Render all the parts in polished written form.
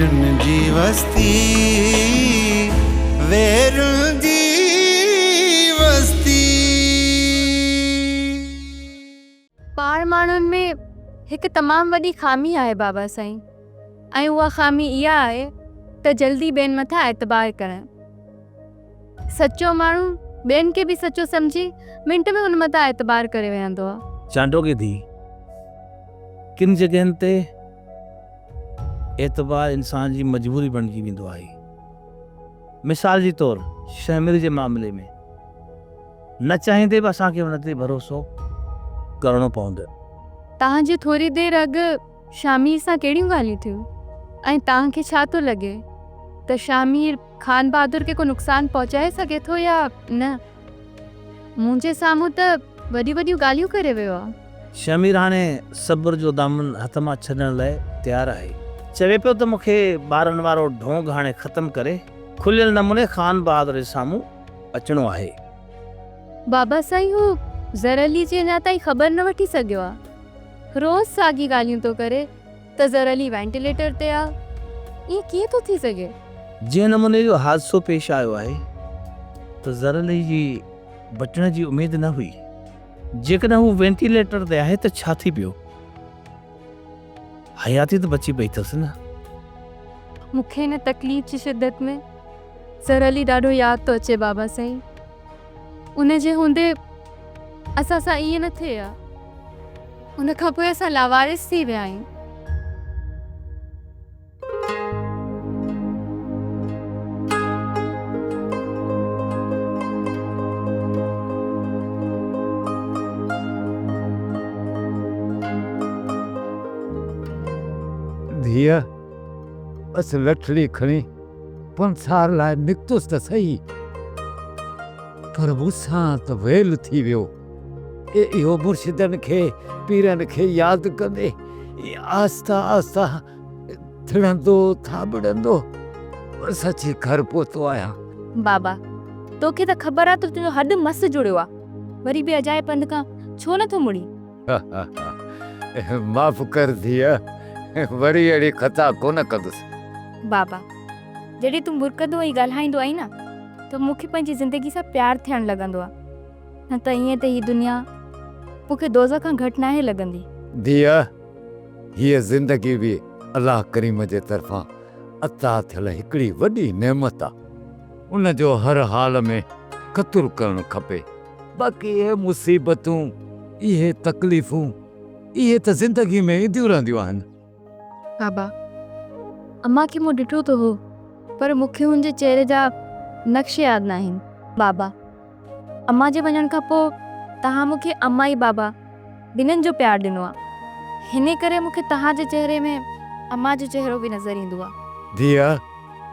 वेरुन जी वस्ती, वेरुन जी वस्ती। पाण माण्हुनि में हिकु तमामु वॾी खामी आहे बाबा साईं, ऐं उहा खामी इहा आहे त जल्दी ॿियनि मथां एतबार करणु। सचो माण्हू ॿियनि खे बि सचो सम्झी मिंट में हुन मथां एतबार करे वेहंदो आहे। चांडोगे धी, किन जॻहनि ते एतबार इंसान जी मजबूरी बणिजी वेंदो आहे। मिसाल जे तौरु शामिर जे मामले में न चाहींदे बि असांखे हुन ते भरोसो करिणो पवंदो। तव्हांजी थोरी देरि अॻु शामिर सां कहिड़ियूं ॻाल्हियूं थियूं, ऐं तव्हांखे छा थो लॻे त शामिर खान बहादुर खे को नुक़सानु पहुचाए सघे थो या न? मुंहिंजे साम्हूं त वॾियूं वॾियूं ॻाल्हियूं करे वियो आहे। शामिर हाणे सब्र जो दामन हथ मां छॾण लाइ तयारु आहे। चवे पियो त मूंखे ॿारनि वारो ढोंग हाणे ख़तमु करे खुलियल नमूने खान बहादुर जे साम्हूं अचिणो आहे। बाबा साईं हू ज़रअली जी अञा ताईं ख़बर न वठी सघियो आहे। रोज़ साॻी ॻाल्हियूं थो करे त ज़रअली वेंटिलेटर ते आहे। ईअं कीअं थो थी सघे? जंहिं नमूने जो हादसो पेश आयो आहे त ज़रअली जी बचण जी उमेद न हुई। जेकॾहिं हू वेंटिलेटर ते आहे त छा थी पियो? हयाती त बची पई अथसि न। मूंखे हिन तकलीफ़ जी शिदत में ज़रअली ॾाढो यादि थो अचे बाबा साईं। उन जे हूंदे असां सां ईअं न थिए हा। उन खां पोइ असां लावारिस थी विया आहियूं। धीअ, बस लठड़ी खणी पंसार लाइ निकितुसि त सही, पर मूंसां त वेल थी वियो। इहो मुर्शिदनि खे पीरनि खे यादि कंदे आस्ता आस्ता थिड़ंदो थाबड़ंदो बस अची घर पहुतो आहियां। बाबा, तोखे त ख़बर आहे त तुंहिंजो हॾु मस जुड़ियो आहे, वरी बि अजाए पंध खां छो नथो मुड़ी? माफ़ कर धीअ, वरी अहिड़ी खता कोन कंदुसि। बाबा, जॾहिं तूं मुरकंदो ऐं ॻाल्हाईंदो आई न त मूंखे पंहिंजी ज़िंदगी सां प्यारु थियणु लॻंदो आहे। न त ईअं त हीअ दुनिया मूंखे दोज़ खां घटि नाहे लॻंदी। धीअ, हीअ ज़िंदगी बि अलाह करीम जे तरफ़ां अता थियल हिकिड़ी वॾी नेमत आहे। उन जो हर हाल में क़तुरु करणु खपे। बाक़ी इहे मुसीबतूं, इहे तकलीफ़ूं, इहे त ज़िंदगी में ईंदियूं रहंदियूं आहिनि। बाबा, अम्मा खे मूं ॾिठो त हो, पर मूंखे हुनजे चेहरे जा नक्श यादि न आहिनि। बाबा, अम्मा जे वञण खां पोइ तव्हां मूंखे अम्मा ऐं बाबा ॿिन्हिनि जो प्यारु ॾिनो आहे। हिन करे मूंखे तव्हांजे चेहरे में अम्मा जो चेहरो बि नज़र ईंदो आहे। धीअ,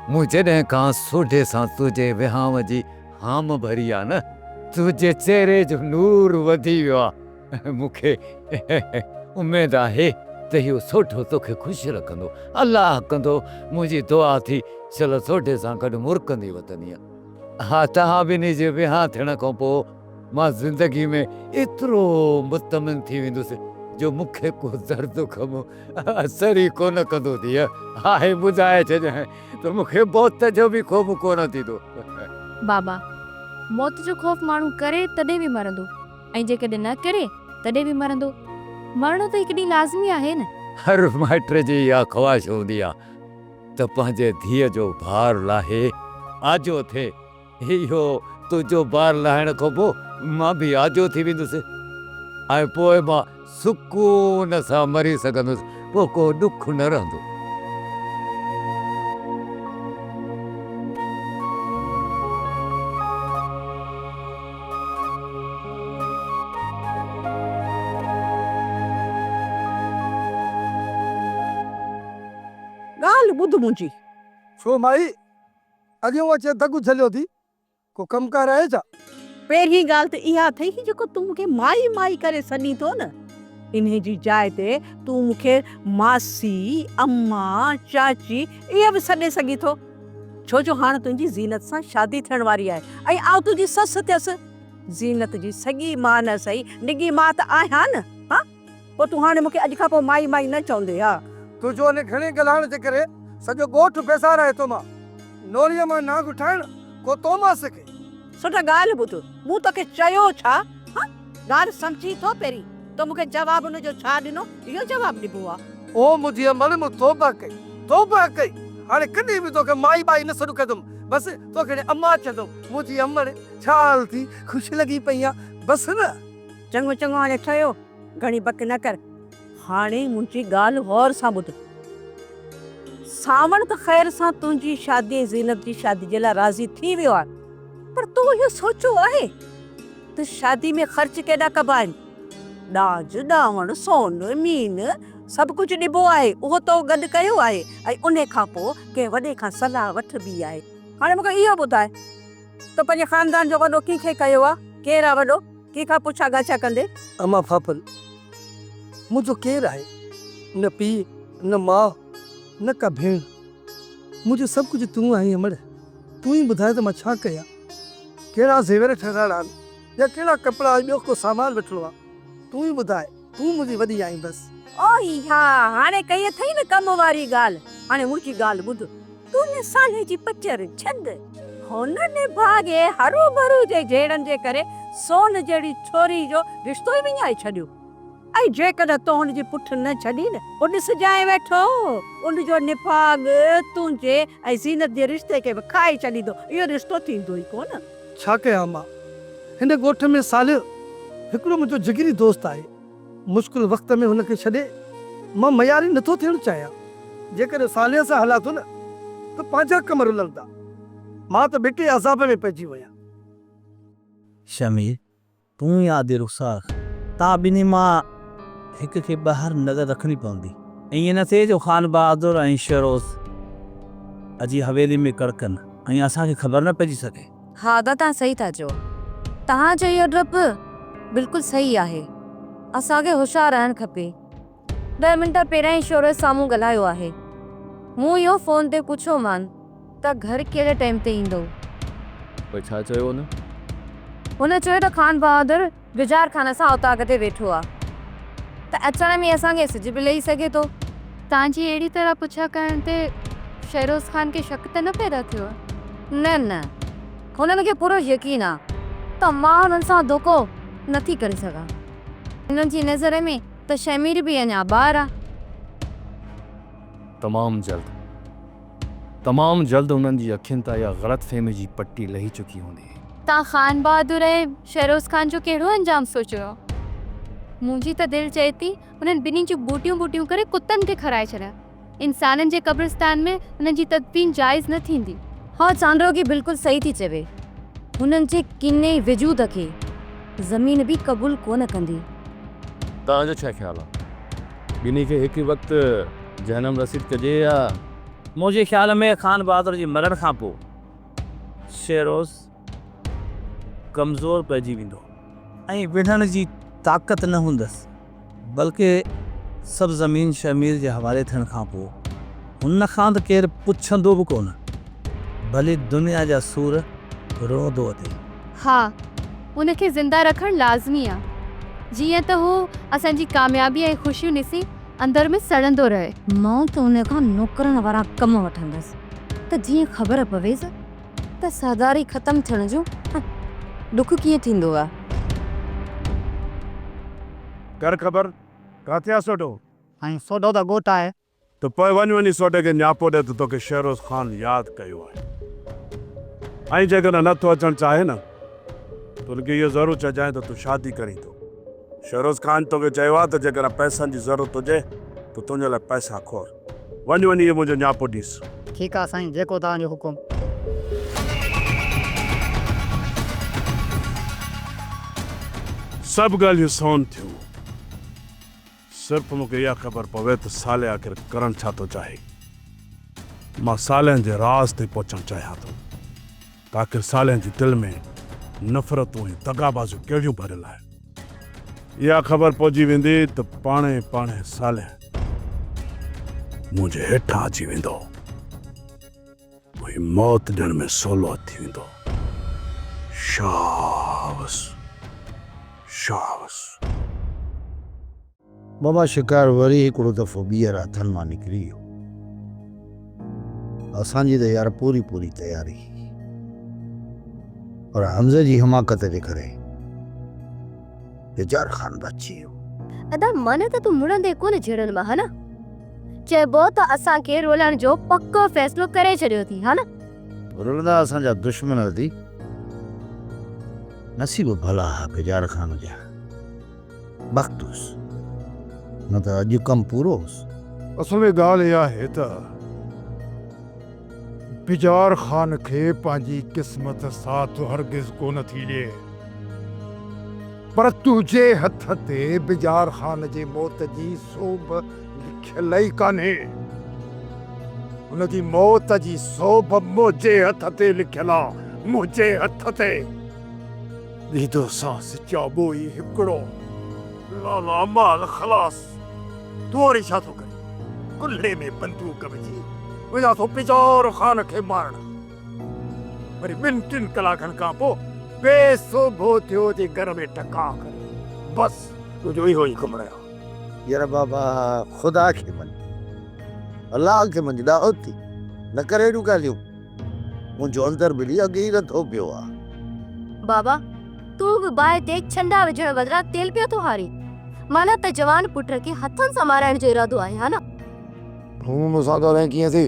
मूं जॾहिं खां सोढे सां तुंहिंजे विहांव जी हाम भरी आहे न, तुंहिंजे चेहरे जो नूर वधी वियो आहे। मूंखे उमेद आहे त इहो सोढो तोखे ख़ुशि रखंदो। अलाह कंदो मुंहिंजी दुआ थी चलो सोढे सां गॾु मुरकंदी वतनी। हा, तव्हां ॿिन्ही जे विहां थियण खां पोइ मां ज़िंदगी में एतिरो मुतमिन थी वेंदुसि जो मूंखे को दर्द ग़म असर ई कोन कंदो। धीअ, हाणे ॿुधाए छॾिजांइ त मूंखे मौत जो बि ख़ौफ़ कोन थींदो। बाबा, मौत जो ख़ौफ़ माण्हू करे तॾहिं बि मरंदो, ऐं जेकॾहिं न करे तॾहिं बि मरंदो। मरणो त हिकु ॾींहुं लाज़मी आहे न। हर माइट जी इहा ख़्वाहिश हूंदी आहे त पंहिंजे धीअ जो भार लाहे आजो थिए। इहो तुंहिंजो भार लाहिण खां पोइ मां बि आजो थी वेंदुसि, ऐं पोइ मां सुकून सां मरी सघंदुसि। पोइ को ॾुख न रहंदो। ॻाल्हि ॿुध मुंहिंजी। छो माई, अॻियों अचे दगु झलियो थी, को कमकार आहे छा? पहिरीं ॻाल्हि त इहा अथई कि जेको तूं मूंखे माई माई करे सॾी थो न, इन जी जाइ ते तूं मूंखे मासी, अम्मा, चाची इहे बि सॾे सघी थो। छो जो हाणे तुंहिंजी ज़ीनत सां शादी थियण वारी आहे ऐं आउं तुंहिंजी ससु थियसि। ज़ीनत जी सॻी मां न सही, निगी मां त आहियां न। हा, पोइ तूं हाणे मूंखे अॼु खां पोइ माई माई न चवंदे? हा, तुंहिंजो अने घणे ॻाल्हाइण जे करे सॼो ॻोठु बेसाराए थो मां नोरीअ मां नाग ठाहिण को तो मां सिखे। सुठा ॻाल्हि ॿुध, मूं तोखे चयो छा? हा, ॻाल्हि सम्झी थो पहिरीं तो मूंखे जवाबु हुनजो छा ॾिनो इहो जवाबु ॾिबो आहे। ओ मुंहिंजी अमल मूं तौबा कई हाणे कॾहिं बि तोखे माई बाई न सॾु कंदुमि, बसि तोखे अम्मा चवंदुमि। मुंहिंजी अमल छा हाल थी, ख़ुशि लॻी पई आहे बसि न। चङो चङो हाणे ठहियो, घणी बक न कर। हाणे मुंहिंजी ॻाल्हि गौर सां ॿुध। सावण त ख़ैर सां तुंहिंजी शादी ज़ीनत जी शादी जे लाइ राज़ी थी वियो आहे, पर तूं इहो सोचियो आहे त शादी में ख़र्च केॾा कबा आहिनि? ॾाज ॾावण सोन मीन सभु कुझु ॾिबो आहे, उहो तो गॾु कयो आहे ऐं उन खां पोइ कंहिं वॾे खां सलाह वठबी आहे। हाणे मूंखे इहो ॿुधाए त पंहिंजे ख़ानदान जो वॾो कंहिंखे कयो आहे? केरु आहे वॾो? कंहिंखां पुछा ॻाछा कंदे? अम्मा फाफल मुंहिंजो केरु आहे? न पीउ न माउ न का भेण, मुंहिंजो सभु कुझु तूं आहीं अमड़। तूं ई ॿुधाए त मां छा कयां? कहिड़ा ज़ेवर ठहिराइणा आहिनि या कहिड़ा कपिड़ा ॿियो को सामान वठिणो आहे? तूं ई ॿुधाए, तूं मुंहिंजी वॾी आहीं बसि। ओ हा, हाणे कई अथई न कम वारी ॻाल्हि। हाणे मुंहिंजी ॻाल्हि ॿुध, तूं न साले जी पचर छंद हुन भागे हरू भरू जे जेड़नि जे करे सोन जहिड़ी छोरी जो रिश्तो ई विञाए छॾियो। ऐं जेकॾहिं तो हुनजी पुठ न छॾी न, उहो ॾिसजाए वेठो उनजो निफाग तुंहिंजे ऐं ज़ीनत जे रिश्ते खे बि खाई छॾींदो। इहो रिश्तो थींदो ई कोन। छा कयां मां? हिन ॻोठ में सालियो हिकिड़ो मुंहिंजो जिगरी दोस्त आहे। मुश्किल वक़्त में हुनखे छॾे मां मयारी नथो थियणु चाहियां। जेकॾहिं सालिया सां हलां थो न त पंहिंजा कम रुलंदा। मां त बेटे अज़ाब में पइजी वियां। शमीर तूं यादि रुख़सार, तव्हां ॿिन्ही मां हिक खे ॿाहिरि नज़र रखणी पवंदी। ईअं न थिए जो ख़ान बहादुर ऐं शरोज़ अॼु हवेली में कड़कनि ऐं असांखे ख़बर न पइजी सघे। हा त तव्हां सही था चओ, तव्हांजो इहो डपु बिल्कुलु सही आहे। असांखे होशियारु रहणु खपे। 10 मिंट पहिरियां ई शोर साम्हूं ॻाल्हायो आहे। मूं इहो फ़ोन ते पुछियोमांनि त घर कहिड़े टाइम ते ईंदो। छा चयो हुन? हुन चयो त ख़ान बहादुर विजार खान सां औताक ते वेठो आहे, त अचण में असांखे सिज बि लही सघे थो। तव्हांजी अहिड़ी तरह पुछा करण ते शहरोज़ ख़ान खे शक त न पैदा थियो? न, हुननि खे पूरो यकीन आहे त मां हुननि सां धोखो नथी करे सघां। हिननि जी नज़र में त शमीर बि अञा ॿार आहे। तमामु जल्द उन्हनि जी अखियुनि तां इहा ग़लतफ़हमी जी पटी लही चुकी हूंदी। तव्हां ख़ान बहादुर ऐं शहरोज़ ख़ान जो कहिड़ो अंजाम सोचियो? मुंहिंजी त दिलि चए थी उन्हनि ॿिन्ही जूं बूटियूं करे कुतनि ते खाराए छॾिया। इंसाननि जे क़ब्रिस्तान में हुननि जी तदफ़ीन जाइज़ न थींदी। हा, चांडोगी बिल्कुलु सही थी चवे। हुननि जे किने वजूद खे ज़मीन बि क़बूल कोन कंदी। तव्हांजो छा ख़्यालु आहे? ॿिन्ही खे हिकु वक़्तु जहनम रसीद कजे या? मुंहिंजे ख़्याल में ख़ान बहादुर जे मरण खां पोइ शहरोज़ कमज़ोर पइजी वेंदो ऐं विढ़ण जी ताक़त न हूंदसि, बल्कि सभु ज़मीन शमीर जे हवाले थियण खां पोइ हुन खां त केरु पुछंदो बि कोन, भले दुनिया जा सूर रोंदो अथे। हा, उनखे ज़िंदा रखणु लाज़मी आहे, जीअं त हू असांजी कामयाबी ऐं ख़ुशियूं ॾिसी अंदर में सड़ंदो रहे। मां त उन खां नौकरनि वारा कम वठंदसि त जीअं ख़बर पवेसि त सरदारी ख़तमु थियण जो दुख कीअं थींदो आहे। कर ख़बर किथे आहे सोडो? ऐं सोडो त ॻोठ आहे। त पोइ वञी सोडे खे न्यापो ॾे त तोखे शहरोज़ ख़ान यादि कयो आहे। ऐं जेकॾहिं नथो अचणु चाहे न त उनखे इहो ज़रूरु चइजांइ त तूं शादी करीं थो। शहरोज़ ख़ान तोखे चयो आहे त जेकॾहिं पैसनि जी ज़रूरत हुजे त तुंहिंजे लाइ पैसा खोर। वञी इहो मुंहिंजो न्यापो ॾिस। ठीकु आहे साईं, जेको तव्हांजो हुकुम। सभु ॻाल्हियूं सोन थियूं, सिर्फ़ु मूंखे इहा ख़बर पवे त साले आख़िर करणु छा थो चाहे। मां सालनि जे राज़ ते पहुचणु चाहियां थो त आख़िर सालनि जे दिलि में नफ़रतूं ऐं दगाबाज़ियूं कहिड़ियूं भरियल आहे। इहा ख़बर पहुची वेंदी त पाणे साले मुंहिंजे हेठां अची वेंदो ऐं मौत ॾियण में सवलो थी वेंदो। शाबाश शाबाश। बाबा शिकार वरी हिकिड़ो दफ़ो ॿीहर हथनि मां निकिरी वियो। असांजी त यार पूरी पूरी तयारी और हमज़े जी हिमाकत जे करे बेजार खान बची वियो। अदा मन त तू मुड़ंदे कोन झड़न मां, हा न? चइबो त असांखे रोलण जो पक्को फ़ैसिलो करे छॾियो थी, हा न? रुलंदा असांजा दुश्मन थी, नसीब भला बेजार खान जा वक़्तु हुअसि, न त अॼु कमु पूरो हुअसि। असल में ॻाल्हि इहा आहे त बिजार खान खे पंहिंजी क़िस्मत साथ हरगिज़ कोन थी ॾिए, पर तुंहिंजे हथ ते बिजार खान जे मौत जी सोभ लिखियल ई कान्हे। उनजी मौत जी सोभ मुंहिंजे हथ ते लिखियल आहे, मुंहिंजे हथ ते। दीदो सांस चाबो ई हिकिड़ो, लाला माल ख़लास। तूं वरी छा थो करे? कुल्हे में बंदूक विझी वञा थो बिजार खान खे मारण। वरी 2-3 कलाकनि खां पोइ बेसुबो थियो जे घर में टका करे। बस तुंहिंजो इहो ई कमु रहियो। यार बाबा खुदा खे मन, अलाह खे मन, ॾाहो थी न करे अहिड़ियूं ॻाल्हियूं। मुंहिंजो अंदर बिली अॻे ई नथो पियो आहे। बाबा तू बि बाहि ते छंडा विझण बदिरां तेल पियो थो हारी। माना त जवान पुट खे हथनि सां माराइण जो इरादो आहे, हा न? तूं मूंसां ॻाल्हाए कीअं थी?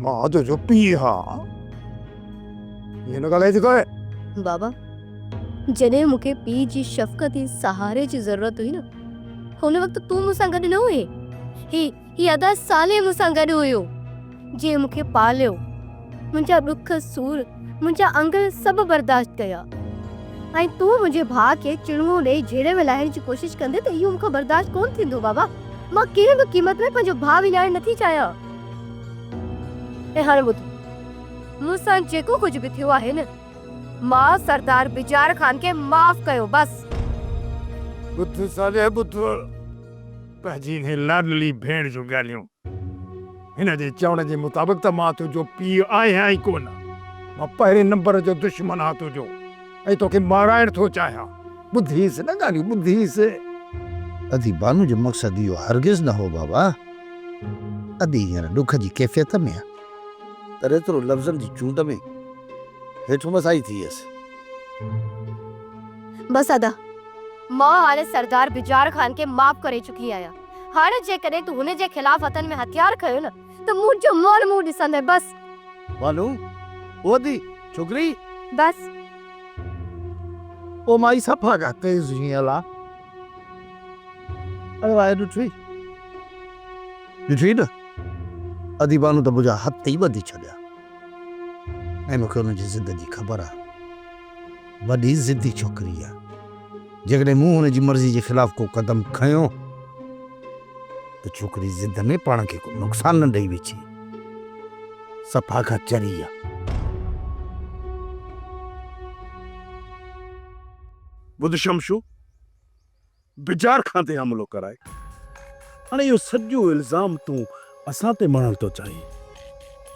मां तुंहिंजो पीउ हा, ईअं न ॻाल्हाए थी करे। बाबा जॾहिं मूंखे पीउ जी शफ़क़त ऐं सहारे जी ज़रूरत हुई न, हुन वक़्तु तूं मूंसां गॾु न हुए। ही अदा साले मूंसां गॾु हुयो, जे मूंखे पालियो, मुंहिंजा ॾुख सूर, मुंहिंजा अंग सभु बर्दाश्त कया। ऐं तूं मुंहिंजे भाउ खे चिणवो ॾेई झेड़े में लाहिण जी कोशिशि कंदे त इहो मूंखां बर्दाश्त कोन थींदो। बाबा मां कहिड़ी बि क़ीमत में पंहिंजो भाउ विञाइण नथी चाहियां। ऐं हाणे ॿुध, मूंसां जेको कुझु बि थियो आहे न, मां सरदार बिजार खान खे माफ़ कयो बस। ॿुध साले ॿुध, पंहिंजी हिन लाडली भेण जूं ॻाल्हियूं। हिन जे चवण जे मुताबिक़ त मां तुंहिंजो पीउ आहियां ई कोन। मां पहिरें नंबर जो दुश्मन आहियां तुंहिंजो, ऐं तोखे माराइण थो चाहियां। ॿुधीसि न ॻाल्हियूं, ॿुधीसि। अदी बानू जो मक़सद इहो हरगिज़ न हो बाबा। अदी हींअर ॾुख जी कैफ़ियत में आहे, त एतिरो लफ़्ज़नि जी चूंड में हेठि मसाई थी वियसि। बस अदा मां हाणे सरदार बिजार खान खे माफ़ करे चुकी आहियां। हाणे जेकॾहिं तूं हुन जे ख़िलाफ़ हथनि में हथियार खयो न, त मुंहिंजो मोर मुंहुं ॾिसंदे बस। बानू ओ दी छोकिरी, बस ओ माई सफ़ा का तेज़ हीअं ला। अरे वाह ॾिठी न, अदी बानू त मुंहिंजा हथ ई ॿधी छॾिया। ऐं मूंखे हुनजी ज़िद जी ख़बर आहे, वॾी ज़िदी छोकिरी आहे। जेकॾहिं मूं हुनजी मर्ज़ी जे ख़िलाफ़ को क़दम खयो त छोकिरी ज़िद में पाण खे को नुक़सान न ॾेई विछी, सफ़ा खां चरी आहे। ॿुध शमशू, बिजार खां ते हमिलो कराए, हाणे इहो सॼो इल्ज़ाम तूं असां ते मणण थो चाहीं।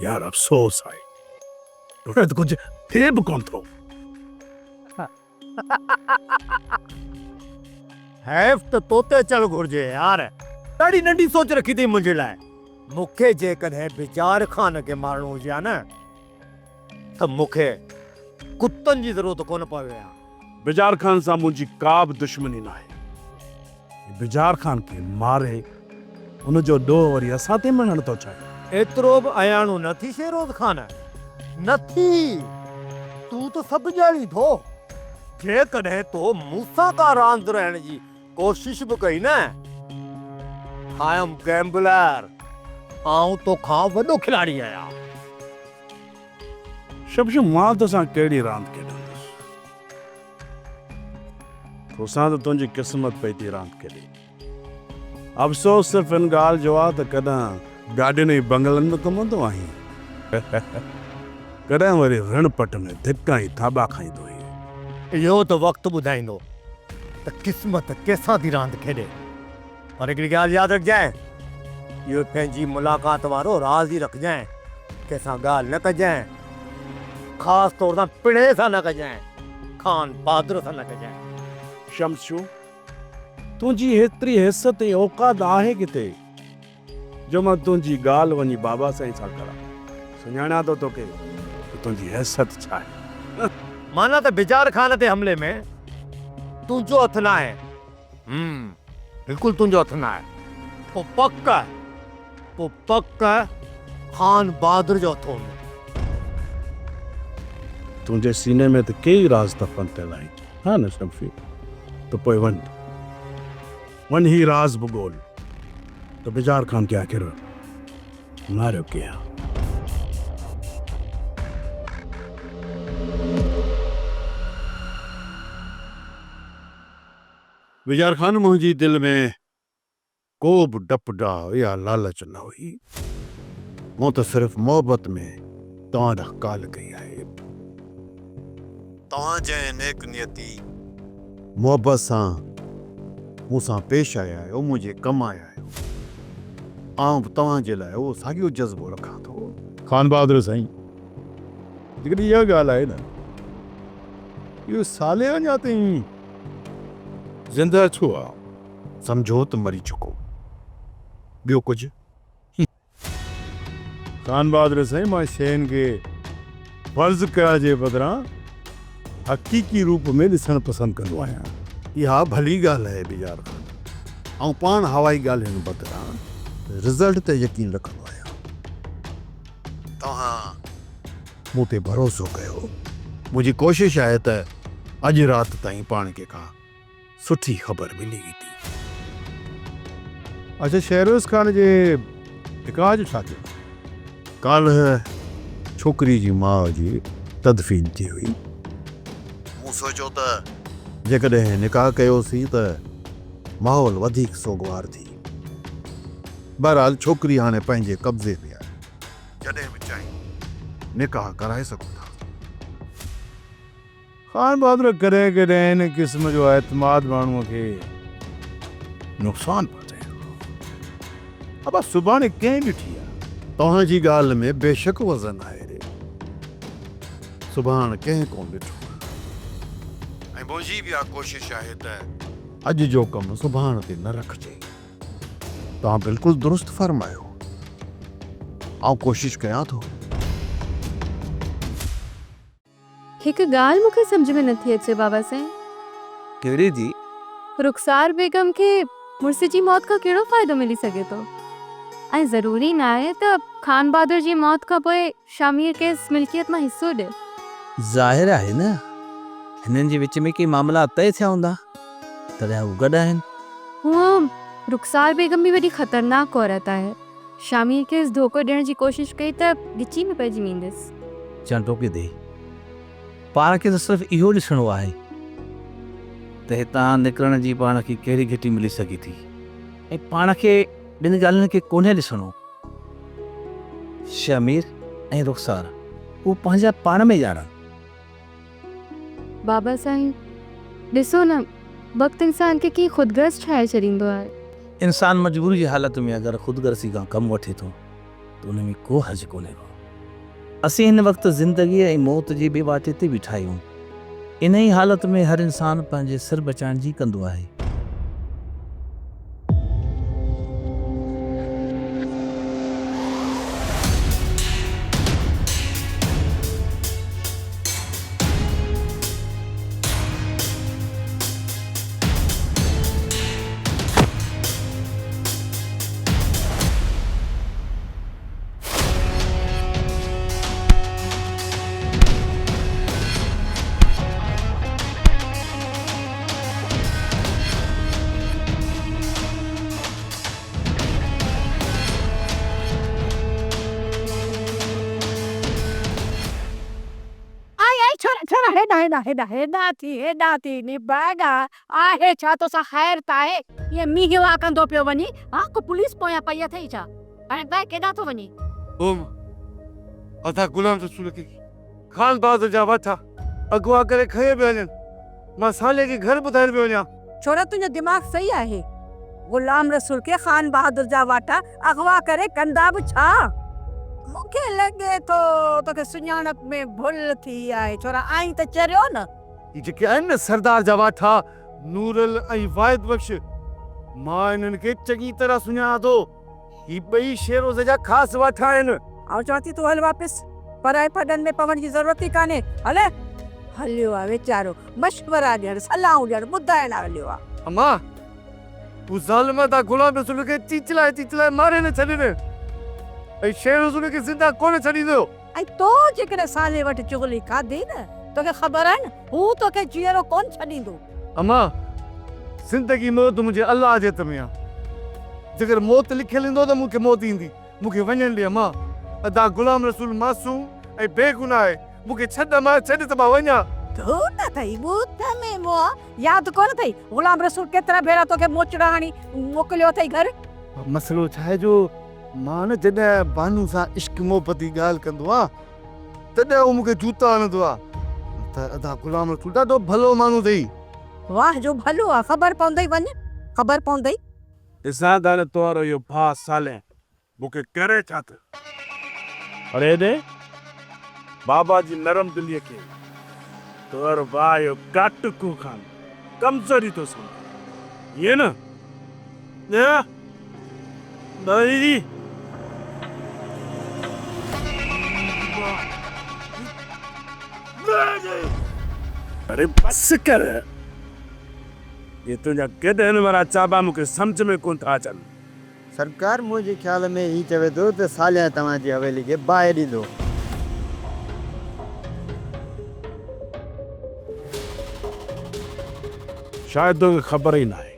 यार अफ़सोस आहे, तोखे त कुझु थिए बि कोन थो। हैफ़ त तोते चल घुर्जे यार, ॾाढी नंढी सोच रखी थी मुंहिंजे लाइ। मूंखे जेकॾहिं बिजार खान खे मारणो हुजे हा न, त मूंखे कुतनि जी ज़रूरत कोन पवे हा। बिजार खान सां मुंहिंजी का बि दुश्मनी न आहे। बिजार खान खे मारे उनजो ॾोह वरी असां ते मञण थो चाहे। एतिरो बि अयाणो न थी शेरोज़ खान, न थी। तूं त सभु ॼाणी थो, जेकॾहिं तो मूंसां का रांदि रहण जी कोशिश बि कई न, आई एम गैम्बलर, आऊं तोखां वॾो खिलाड़ी आहियां। शमशू, मां तोसां कहिड़ी रांदि खेॾंदुसि? तोसां त तुंहिंजी क़िस्मत पई थी रांदि खेॾे। अफ़सोस सिर्फ़ इन ॻाल्हि जो आहे त कॾहिं गाॾियुनि ऐं बंगलनि में घुमंदो आहीं, कॾहिं वरी ऋण पट में धिका ऐं थाॿा खाईंदो आहीं। इहो त वक़्तु ॿुधाईंदो त क़िस्मत कंहिंसां थी रांदि खेॾे। पर हिकिड़ी ॻाल्हि यादि रखजांइ, इहो पंहिंजी मुलाक़ात वारो राज़ ई रखजांइ, कंहिंसां ॻाल्हि न कजांइ, ख़ासि तौर सां पिणे सां न कजांइ, खान बहादुर सां न कजांइ। शमशू, तुंहिंजी हेतिरी हिसत ऐं औकात आहे किथे जो मां तुंहिंजी ॻाल्हि वञी बाबा साईं सां करां? सुञाणा थो तोखे कि तुंहिंजी हैसियत छा आहे। माना त बिजार खान ते हमले में तुंहिंजो हथ न आहे। बिल्कुलु तुंहिंजो हथ न आहे। पोइ पक खान बहादुर जो हथ हूंदो। तुंहिंजे सीने में त कई राज़ दफ़न थियल आहिनि, हा न शम्फी? त पोइ वञ ही राज़ भुगोल त बिजार खान खे आख़िर मारियो कीअं। बिजार खान, मुंहिंजी दिलि में को बि डपु डाह या लालच न हुई। मूं त सिर्फ़ु मोहबत में तव्हां ॾांहुं काल कई आहे। तव्हां जंहिं नेक नियती मोहबत सां मूंसां पेश आया आहियो, मुंहिंजे कमु आया आहियो, आउं बि तव्हांजे लाइ उहो साॻियो जज़्बो रखां थो। खान बहादुर साईं, जेकॾहिं इहा ॻाल्हि आहे न, इहो साले अञा ताईं ज़िंदा छो आहे? सम्झो त मरी चुको, ॿियो कुझु? खान बहादुर साईं, मां शयुनि खे फर्ज़ कया जे बदिरां हक़ीक़ी रूप में ॾिसणु पसंदि कंदो आहियां। इहा भली ॻाल्हि आहे बिजार खान। ऐं पाण हवाई ॻाल्हियुनि बदिरां रिज़ल्ट ते यकीन रखंदो आहियां। तव्हां मूं ते भरोसो कयो। मुंहिंजी कोशिशि आहे त अॼु राति ताईं पाण खे का सुठी ख़बर मिली थी। अच्छा, शहरोज़ खान जे निकाह जो छा थियो? काल्ह छोकिरी जी माउ जी तदफ़ीन थी हुई। मूं सोचियो त जेकॾहिं निकाह कयोसीं त माहौल वधीक सोगवार थी। बहरहाल छोकिरी हाणे पंहिंजे कब्ज़े में आहे। जॾहिं बि चाहीं निकाह कराए सघूं था। खान बहादुर, कॾहिं कॾहिं हिन क़िस्म जो एतमाद माण्हूअ खे नुक़सानु पहुचाए। अब सुभाणे कंहिं ॾिठी आहे? तव्हांजी ॻाल्हि में बेशक वज़न आहे रे। सुभाणे कंहिं कोन ॾिठो ऐं मुंहिंजी बि इहा कोशिशि आहे त अॼु जो कमु सुभाणे ते न रखिजे। तव्हां बिल्कुलु दुरुस्त फरमायो। आउं कोशिशि कयां थो। हिकु ॻाल्हि मूंखे सम्झ में नथी अचे बाबा साईं। कहिड़ी जी? रुखसार बेगम खे मुड़ुस जी मौत खां कहिड़ो फ़ाइदो मिली सघे थो? ऐं ज़रूरी न आहे त खान बहादुर जी मौत खां पोइ शामिर केस मिल्कियत मां हिसो ॾे। ज़ाहिर आहे न, हिननि जे विच में के मामला तय थिया हूंदा, तॾहिं हू गॾु आहिनि। हूअं रुखसार बेगम भी वॾी ख़तरनाक औरत आहे। शामिर केस धोखो ॾियण जी कोशिशि कई त ॻिची में पइजी वेंदसि। चंडो के दे, पाण खे त सिर्फ़ु इहो ॾिसणो आहे त हितां निकिरण जी पाण खे कहिड़ी घिटी मिली सघे थी, ऐं पाण खे ॿिनि ॻाल्हियुनि खे कोन्हे ॾिसणो। शमीर ऐं रुखसार उहो पंहिंजा पाण में ॼाणनि। बाबा साईं, ॾिसो न, वक़्तु इंसान खे कीअं ख़ुदगर्ज़ ठाहे छॾींदो आहे। इंसान मजबूरी जी हालत में अगरि ख़ुदगर्ज़ी खां कमु वठे थो त उन में को हर्ज कोन्हे को। असीं हिन वक़्तु ज़िंदगी ऐं मौत जे ॿिए वाटे ते बीठा आहियूं। इन ई हालत में हर इंसानु पंहिंजे सिर बचाइण जी कंदो आहे। हेॾा थी निबागा आहे छा तोसां ख़ैर त आहे? ये मींहुं वाकंदो पियो वञी। हा, को पुलिस पोयां पई अथई छा? हाणे ॿाहिरि केॾां थो वञी? अथा गुलाम रसूल खे खान बहादुर जा वाठा अगवा करे खये पिया वञनि। मां साले खे घर ॿुधाइण पियो वञां। छोरा, तुंहिंजो दिमाग़ सही आहे। गुलाम रसूल खे खान बहादुर जा वाठा अगवा करे कंदा बि छा? मूंखे लॻे थो तोखे सुञाणप में भुल थी आहे। छोरा, आई त चरियो न। ये जेके आहिनि न सरदार जा वाठा नूरल ऐं वाहिद बख्श, मां इन्हनि खे चङी तरह सुञाणां थो। ही ॿई शेरोज़ जा ख़ासि वाठा आहिनि। ऐं चवां थी तूं हल वापसि पराए पॾनि में पवण जी ज़रूरत ई कान्हे हले हलियो आहे वीचारो मशवरा ॾियणु सलाहूं ॾियणु ॿुधाइण हलियो आहे अम्मा तू ज़ालिम ता गुलाम रसूल खे चिचलाए मारे न छॾींदे ऐं शेर रसूल खे ज़िंदा कोन छॾींदो ऐं तो जेकॾहिं साले वटि चुगली खाधी न तोखे ख़बर आहे न हू तोखे जीअरो कोन छॾींदो अम्मा ज़िंदगी मौत मुंहिंजे अलाह जे हथ में आहे जेकर मौत लिखियलु ईंदो त मूंखे मौत ईंदी मूंखे वञण ॾे अम्मा अदा गुलाम रसूल मासूम ऐं बेगुनाह आहे मूंखे छॾ त मां वञा तूं न अथई ॿुध में मोआ यादि कोन अथई ग़ुलाम रसूल केतिरा भेरा तोखे मोचड़ा हणी मोकिलियो अथई घर मसइलो छा आहे जो मां न जॾहिं बानू सां इश्क मोहबत जी ॻाल्हि कंदो आहे तॾहिं उहो मूंखे जूता हणंदो आहे त अदा गुलाम रसूल ॾाढो भलो माण्हू अथई वाह जो भलो आहे ख़बर पवंदई वञ ख़बर पवंदई ॾिसां था न तोरो इहो भाउ साले मूंखे करे छा थो अरे दे बाबा जी नरम दिलीअ खे तोर भाउ इहो काट को खान कमज़ोरी थो सम्झे ईअं न दीदी अरे बस कर ये तुंहिंजा केॾनि वारा चाबा मूंखे सम्झ में कोन था अचनि सरकार मुंहिंजे ख़्याल में ही चवे थो त सालिया तव्हांजी हवेली खे बाहि ॾींदो शायदि तोखे ख़बर ई न आहे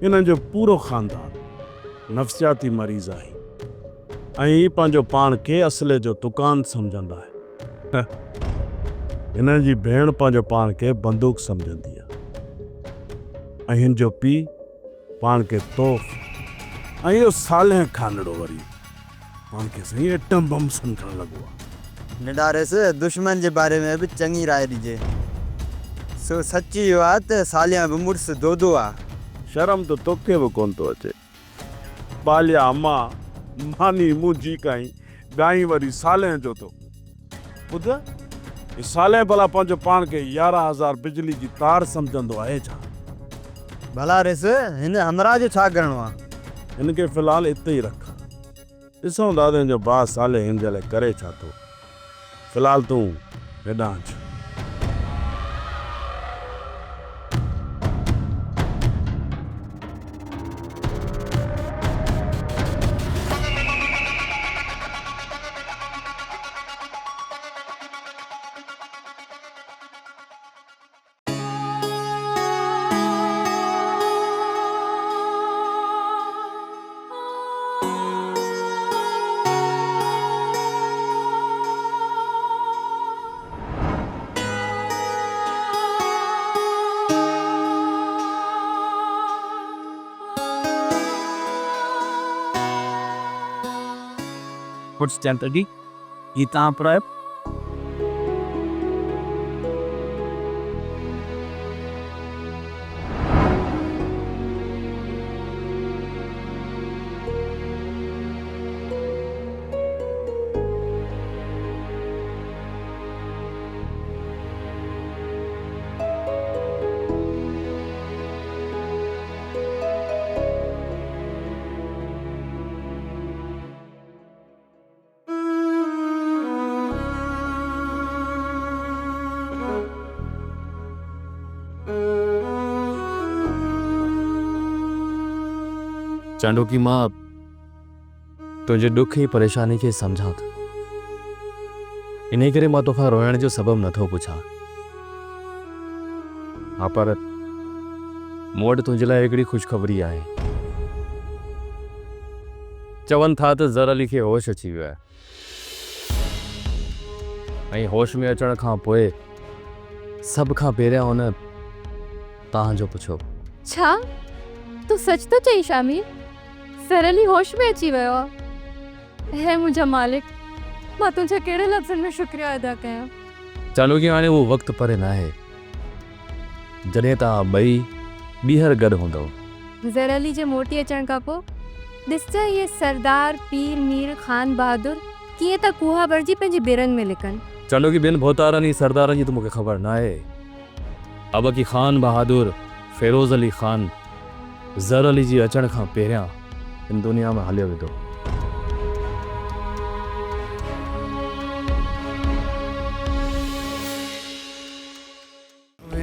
इन्हनि जो पूरो ख़ानदान नफ़्सियाती मरीज़ आहे ऐं पंहिंजो पाण खे असले जो दुकान सम्झंदा आहे हिननि जी भेण पंहिंजो पाण खे बंदूक सम्झंदी आहे ऐं हिन जो पीउ पाण खे तोहफ़ ऐं इहो साले खानड़ो वरी पाण खे सही एटम बम सम्झणु लॻो आहे निडारेस दुश्मन जे बारे में बि चङी राय ॾिजे सो सची इहो आहे त सालिया बि मुड़ुसु दोदो आहे शर्म त तोखे बि कोन थो अचे बालिया अम्मा मानी मुंहिंजी काई गाई वरी साले जो थो ॿुध ही साले भला पंहिंजो पाण खे 11,000 बिजली जी तार सम्झंदो आहे छा भला रेस हिन हमरा जो छा करिणो आहे हिनखे फ़िलहालु हिते ई रख ॾिसूं दादनि जो भाउ साले हिन जे लाइ करे छा थो फ़िलहालु तूं हेॾां अच What's Chandraji? ये कहाँ पर है? चांडो की मां तुझे दुख ही परेशानी के समझा था इन्हीं करे मां तोखा रोयण जो सबब नथो पुछा हाँ पर मूं वटि तुंहिंजे लाइ हिकिड़ी ख़ुशख़बरी आहे चवनि था त ज़र अली खे होश अची वियो आहे ऐं होश में अचण खां पोइ सभ खां पहिरियां हुन तव्हांजो पुछो छा तू सच तो चई शामी सरली होश में अची वियो आहे हे मुंहिंजा मालिक मां तुंहिंजे कहिड़े लफ़्ज़नि में शुक्रिया अदा कयां चालू की हाणे उहो वक़्तु परे न आहे जॾहिं तव्हां ॿई ॿीहर गॾु हूंदव ज़रली जे मोटी अचण खां पोइ ॾिसजां इहे सरदार पीर मीर खान बहादुर कीअं त कुहा भरिजी पंहिंजी बेरनि में लिकनि चालू की ॿियनि भोतारनि जी सरदारनि जी त मूंखे ख़बर न आहे अबकी खान बहादुर फ़िरोज़ अली ख़ान ज़र अली जी अचण खां पहिरियां इन दुनिया में हलियो विधो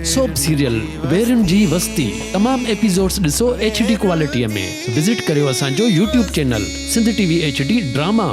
सोप सीरियल वेरन जी वस्ती तमाम एपिसोड्स ॾिसो HD क्वालिटीअ में। विज़िट करियो असांजो YouTube channel Sindh TV HD drama.